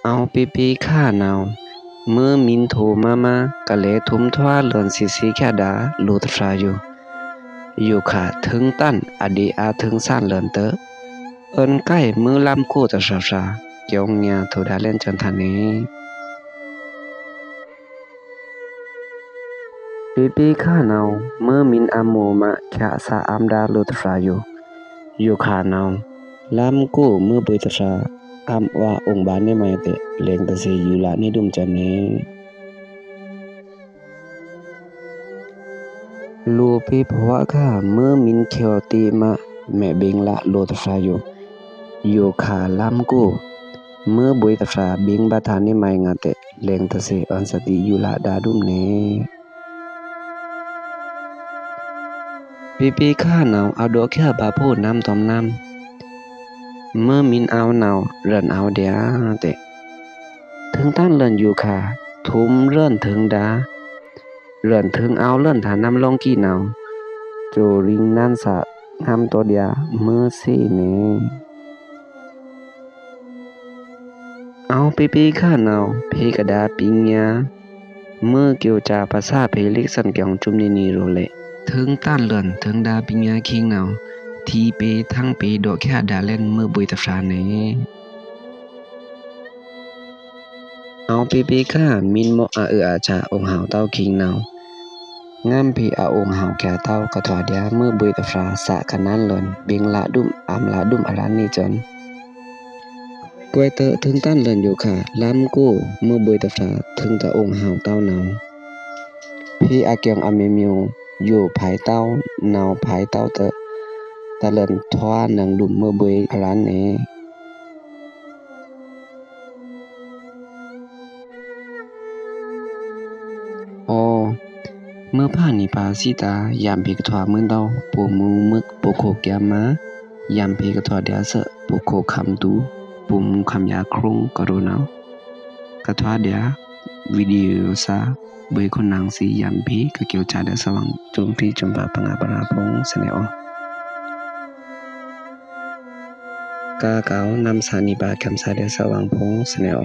เอาปีข้าหนาวมื้อมินโทมากะแลทุมทว่าเลือนสิแค่ดาโลตฟราอยู่ขาถึงตั้นอดีอาถึงซ่านเลือนเตอเอิ้นใกล้มื้อลำโคตะซาเกียวญาโทดาเล่นจันทานีปีข้าหนาวมื้อมินอาโมมาแค่สาอามดาโลตฟราอยู่ขาหนาวลำโกมื้อปุยตะซาอามว่าองค์บานได้ไหมเตเลงตะเสอยู่ละนี่ดุมจันเนลูปีเพราะว่าข้าเมื่อมินเขียวตีมาแม่เบงละโลตฟราอยู่ขาลำกูเมื่อบุยตฟราบิงบาทานิไมงาเตเลงตะเสอันสติอยู่ละดาดุมเนปีข้าหนาวเอาดอกแค่บาโพน้ำตอมน้ำเมื่อมินเอาหนาวเรื่อนเอาเดียเตถึงตั้นเลื่อนอยู่ค่ะทุมเลื่อนถึงดาเลื่อนถึงเอาเลื่อนฐานน้ำลงกี่หนาวโจริงนั่นสะงามตัวเดียเมื่อสิเนเอาปีข้าหนาวเพกระดาปิงยาเมื่อเกี่ยวจาภาษาเพลิกสันเกียงจุมนีโรเลถึงต้านเลื่อนถึงดาปิงยาคิงหนาวทีเปทั้งปีดอกแค่ดาเล่นเมื่อบุยตะฟราเนเอาปีข้ามินโมอาอาจาองค์หาวเต้าคิงหนาวงามพีอาองค์หาวแก่เต้ากระถวเดียเมื่อบุยตะฟราสะขนานเลินเบงละดุมอามละดุมอรันนี่จนกวยเตอถึงต้านเลินอยู่ค่ะล้ำกู้เมื่อบุยตะฟราถึงตะองค์หาวเต้าหนาวพี่อาเกียงอเมมิวอยู่ภายเต้าหนาวภายเต้าเตอตะเลินทว่าหนังดุมเมื่อบุยอรันเนเมื่อผ่านนิปาสิตายามเพกทวามื้อเดาปูมูมึกโปโคแกมายามเพกทวาเดียเสโปโคคำตูปูมูคำยาครุงกะโรนาวกะทวาเดียวิดีโอซาเบยคนนางสียามเพกะเกียวจาเดสวังจุมพีจุมปาปังอาปราพงสเนอกาเกานำสานิบาคำสาเดสวังพงสเนอ